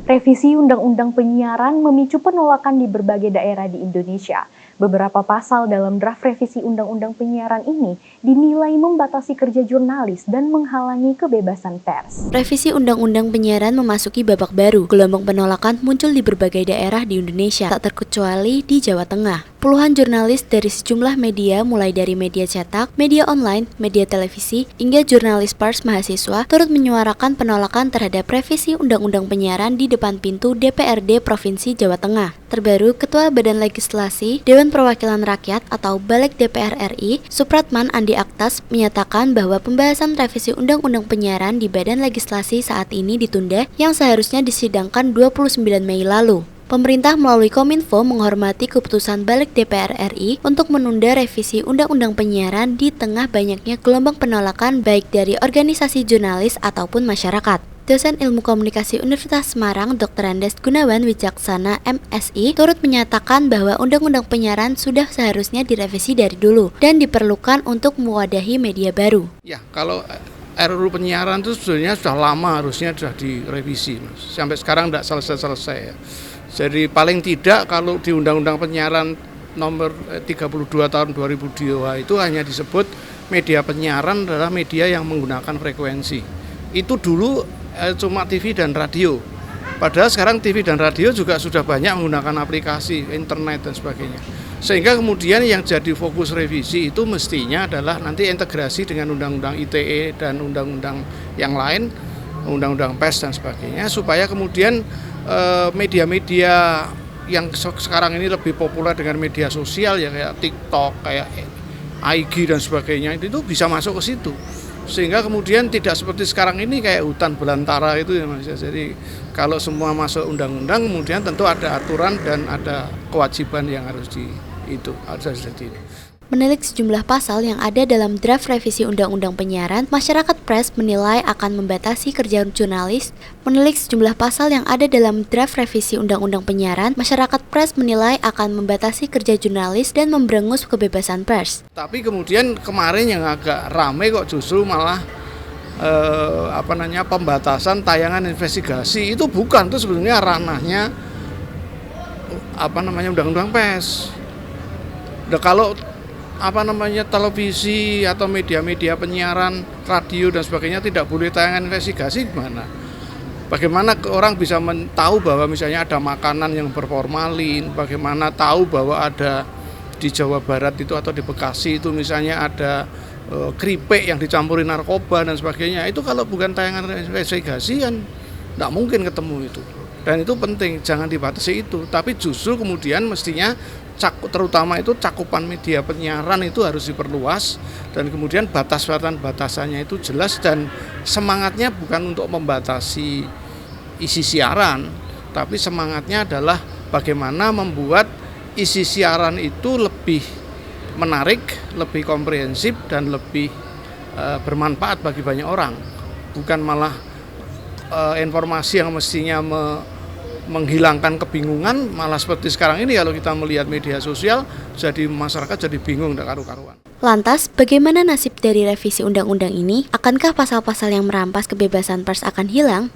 Revisi Undang-Undang Penyiaran memicu penolakan di berbagai daerah di Indonesia. Beberapa pasal dalam draft revisi Undang-Undang Penyiaran ini dinilai membatasi kerja jurnalis dan menghalangi kebebasan pers. Revisi Undang-Undang Penyiaran memasuki babak baru. Gelombang penolakan muncul di berbagai daerah di Indonesia, tak terkecuali di Jawa Tengah. Puluhan jurnalis dari sejumlah media, mulai dari media cetak, media online, media televisi, hingga jurnalis pers mahasiswa, turut menyuarakan penolakan terhadap revisi Undang-Undang Penyiaran di depan pintu DPRD Provinsi Jawa Tengah. Terbaru, Ketua Badan Legislasi Dewan Perwakilan Rakyat atau Balik DPR RI, Supratman Andi Aktas, menyatakan bahwa pembahasan revisi Undang-Undang Penyiaran di Badan Legislasi saat ini ditunda yang seharusnya disidangkan 29 Mei lalu. Pemerintah melalui Kominfo menghormati keputusan Balik DPR RI untuk menunda revisi Undang-Undang Penyiaran di tengah banyaknya gelombang penolakan baik dari organisasi jurnalis ataupun masyarakat. Dosen Ilmu Komunikasi Universitas Semarang, Dr. Andes Gunawan Wijaksana, MSI, turut menyatakan bahwa Undang-Undang Penyiaran sudah seharusnya direvisi dari dulu dan diperlukan untuk mewadahi media baru. Ya, kalau RUU penyiaran itu sebenarnya sudah lama harusnya sudah direvisi, Mas. Sampai sekarang tidak selesai-selesai ya. Jadi paling tidak kalau di Undang-Undang Penyiaran nomor 32 tahun 2002 itu hanya disebut media penyiaran adalah media yang menggunakan frekuensi. Itu dulu cuma TV dan radio. Padahal sekarang TV dan radio juga sudah banyak menggunakan aplikasi, internet dan sebagainya. Sehingga kemudian yang jadi fokus revisi itu mestinya adalah nanti integrasi dengan Undang-Undang ITE dan Undang-Undang yang lain, Undang-Undang pers dan sebagainya, supaya kemudian media-media yang sekarang ini lebih populer dengan media sosial ya kayak TikTok, kayak IG dan sebagainya itu bisa masuk ke situ. Sehingga kemudian tidak seperti sekarang ini kayak hutan belantara itu ya Mas. Jadi kalau semua masuk undang-undang kemudian tentu ada aturan dan ada kewajiban yang harus Menilik sejumlah pasal yang ada dalam draft revisi Undang-Undang Penyiaran, masyarakat pers menilai akan membatasi kerja jurnalis. Menilik sejumlah pasal yang ada dalam draft revisi Undang-Undang Penyiaran, masyarakat pers menilai akan membatasi kerja jurnalis dan memberangus kebebasan pers. Tapi kemudian kemarin yang agak ramai kok justru malah pembatasan tayangan investigasi itu bukan, itu sebenarnya ranahnya Undang-Undang pers. Nah, kalau televisi atau media-media penyiaran, radio dan sebagainya tidak boleh tayangan investigasi gimana? Bagaimana orang bisa tahu bahwa misalnya ada makanan yang berformalin, bagaimana tahu bahwa ada di Jawa Barat itu atau di Bekasi itu misalnya ada keripik yang dicampuri narkoba dan sebagainya. Itu kalau bukan tayangan investigasi kan tidak mungkin ketemu itu. Dan itu penting, jangan dibatasi itu. Tapi justru kemudian mestinya terutama itu cakupan media penyiaran itu harus diperluas dan kemudian batasannya itu jelas dan semangatnya bukan untuk membatasi isi siaran, tapi semangatnya adalah bagaimana membuat isi siaran itu lebih menarik, lebih komprehensif dan lebih bermanfaat bagi banyak orang, bukan malah informasi yang mestinya menghilangkan kebingungan, malah seperti sekarang ini kalau kita melihat media sosial, jadi masyarakat jadi bingung, tidak karu-karuan. Lantas, bagaimana nasib dari revisi undang-undang ini? Akankah pasal-pasal yang merampas kebebasan pers akan hilang?